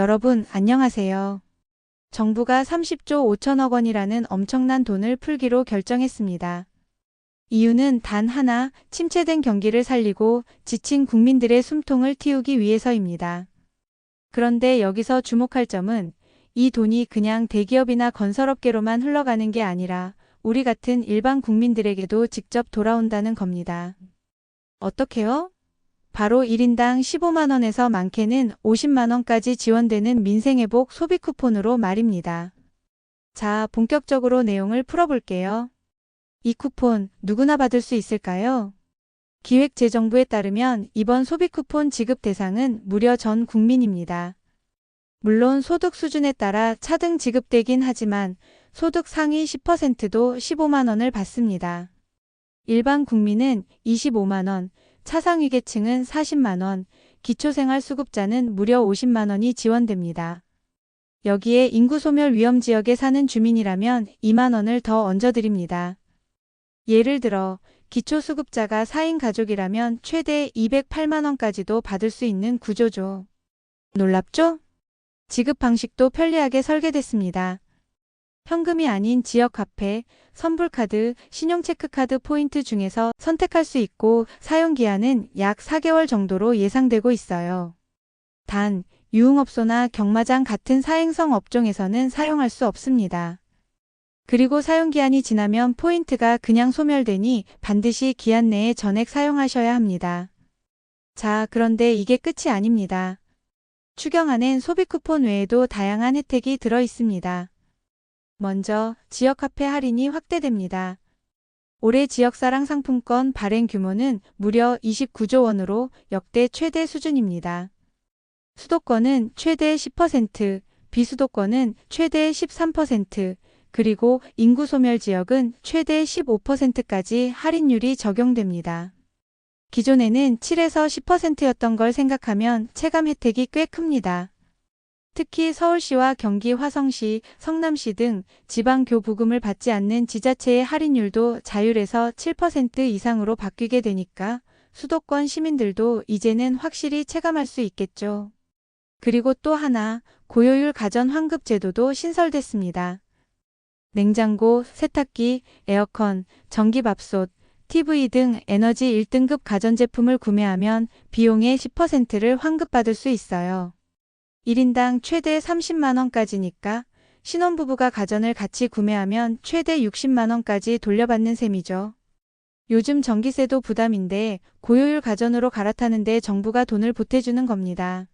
여러분, 안녕하세요. 정부가 30조 5천억 원이라는 엄청난 돈을 풀기로 결정했습니다. 이유는 단 하나, 침체된 경기를 살리고 지친 국민들의 숨통을 틔우기 위해서입니다. 그런데 여기서 주목할 점은 이 돈이 그냥 대기업이나 건설업계로만 흘러가는 게 아니라 우리 같은 일반 국민들에게도 직접 돌아온다는 겁니다. 어떻게요? 바로 1인당 15만 원에서 많게는 50만 원까지 지원되는 민생회복 소비 쿠폰으로 말입니다. 자, 본격적으로 내용을 풀어볼게요. 이 쿠폰 누구나 받을 수 있을까요? 기획재정부에 따르면 이번 소비 쿠폰 지급 대상은 무려 전 국민입니다. 물론 소득 수준에 따라 차등 지급되긴 하지만 소득 상위 10%도 15만 원을 받습니다. 일반 국민은 25만 원, 차상위계층은 40만 원, 기초생활수급자는 무려 50만 원이 지원됩니다. 여기에 인구소멸 위험지역에 사는 주민이라면 2만 원을 더 얹어드립니다. 예를 들어 기초수급자가 4인 가족이라면 최대 208만 원까지도 받을 수 있는 구조죠. 놀랍죠? 지급 방식도 편리하게 설계됐습니다. 현금이 아닌 지역화폐, 선불카드, 신용체크카드 포인트 중에서 선택할 수 있고 사용기한은 약 4개월 정도로 예상되고 있어요. 단, 유흥업소나 경마장 같은 사행성 업종에서는 사용할 수 없습니다. 그리고 사용기한이 지나면 포인트가 그냥 소멸되니 반드시 기한 내에 전액 사용하셔야 합니다. 자, 그런데 이게 끝이 아닙니다. 추경안엔 소비 쿠폰 외에도 다양한 혜택이 들어 있습니다. 먼저 지역화폐 할인이 확대됩니다. 올해 지역사랑 상품권 발행 규모는 무려 29조 원으로 역대 최대 수준입니다. 수도권은 최대 10%, 비수도권은 최대 13%, 그리고 인구소멸 지역은 최대 15%까지 할인율이 적용됩니다. 기존에는 7에서 10%였던 걸 생각하면 체감 혜택이 꽤 큽니다. 특히 서울시와 경기 화성시, 성남시 등 지방교부금을 받지 않는 지자체의 할인율도 자율에서 7% 이상으로 바뀌게 되니까 수도권 시민들도 이제는 확실히 체감할 수 있겠죠. 그리고 또 하나, 고효율 가전 환급 제도도 신설됐습니다. 냉장고, 세탁기, 에어컨, 전기밥솥, TV 등 에너지 1등급 가전제품을 구매하면 비용의 10%를 환급받을 수 있어요. 1인당 최대 30만 원까지니까 신혼부부가 가전을 같이 구매하면 최대 60만 원까지 돌려받는 셈이죠. 요즘 전기세도 부담인데 고효율 가전으로 갈아타는데 정부가 돈을 보태주는 겁니다.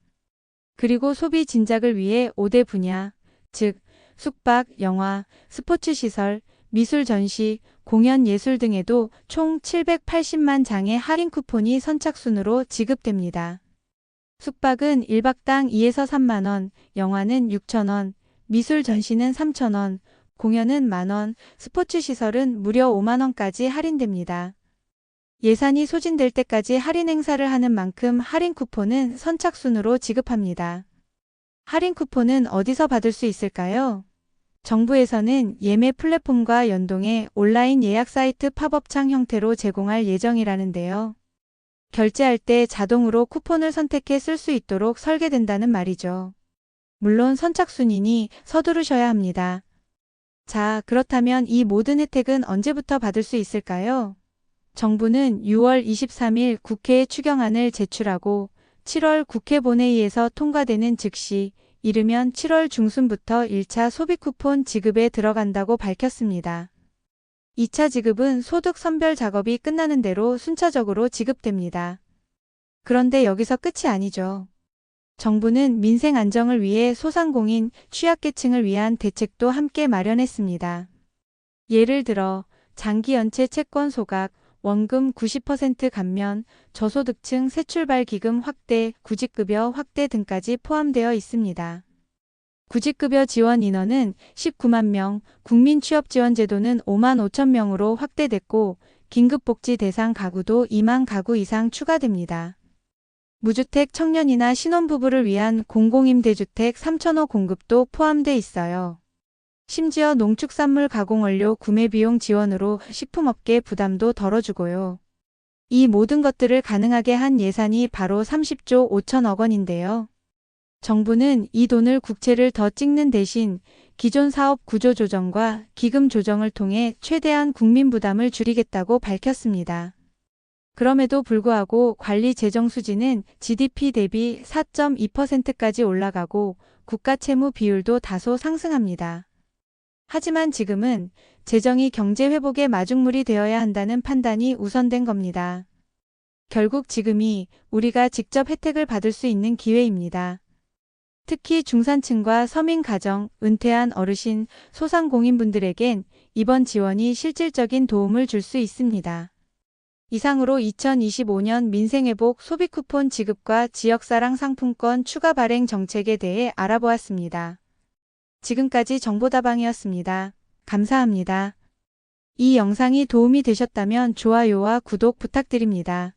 그리고 소비 진작을 위해 5대 분야, 즉 숙박, 영화, 스포츠시설, 미술 전시, 공연 예술 등에도 총 780만 장의 할인 쿠폰이 선착순으로 지급됩니다. 숙박은 1박당 2에서 3만 원, 영화는 6천 원, 미술 전시는 3천 원, 공연은 만원, 스포츠시설은 무려 5만 원까지 할인됩니다. 예산이 소진될 때까지 할인 행사를 하는 만큼 할인 쿠폰은 선착순으로 지급합니다. 할인 쿠폰은 어디서 받을 수 있을까요? 정부에서는 예매 플랫폼과 연동해 온라인 예약 사이트 팝업창 형태로 제공할 예정이라는데요. 결제할 때 자동으로 쿠폰을 선택해 쓸 수 있도록 설계된다는 말이죠. 물론 선착순이니 서두르셔야 합니다. 자, 그렇다면 이 모든 혜택은 언제부터 받을 수 있을까요? 정부는 6월 23일 국회에 추경안을 제출하고 7월 국회 본회의에서 통과되는 즉시 이르면 7월 중순부터 1차 소비 쿠폰 지급에 들어간다고 밝혔습니다. 2차 지급은 소득 선별 작업이 끝나는 대로 순차적으로 지급됩니다. 그런데 여기서 끝이 아니죠. 정부는 민생 안정을 위해 소상공인, 취약계층을 위한 대책도 함께 마련했습니다. 예를 들어 장기 연체 채권 소각, 원금 90% 감면, 저소득층 새출발 기금 확대, 구직급여 확대 등까지 포함되어 있습니다. 구직급여 지원 인원은 19만 명, 국민취업지원제도는 5만 5천 명으로 확대됐고 긴급복지 대상 가구도 2만 가구 이상 추가됩니다. 무주택 청년이나 신혼부부를 위한 공공임대주택 3,000호 공급도 포함돼 있어요. 심지어 농축산물 가공원료 구매비용 지원으로 식품업계 부담도 덜어주고요. 이 모든 것들을 가능하게 한 예산이 바로 30조 5천억 원인데요. 정부는 이 돈을 국채를 더 찍는 대신 기존 사업 구조 조정과 기금 조정을 통해 최대한 국민 부담을 줄이겠다고 밝혔습니다. 그럼에도 불구하고 관리 재정 수지는 GDP 대비 4.2%까지 올라가고 국가 채무 비율도 다소 상승합니다. 하지만 지금은 재정이 경제 회복의 마중물이 되어야 한다는 판단이 우선된 겁니다. 결국 지금이 우리가 직접 혜택을 받을 수 있는 기회입니다. 특히 중산층과 서민 가정, 은퇴한 어르신, 소상공인분들에겐 이번 지원이 실질적인 도움을 줄 수 있습니다. 이상으로 2025년 민생회복 소비 쿠폰 지급과 지역사랑 상품권 추가 발행 정책에 대해 알아보았습니다. 지금까지 정보다방이었습니다. 감사합니다. 이 영상이 도움이 되셨다면 좋아요와 구독 부탁드립니다.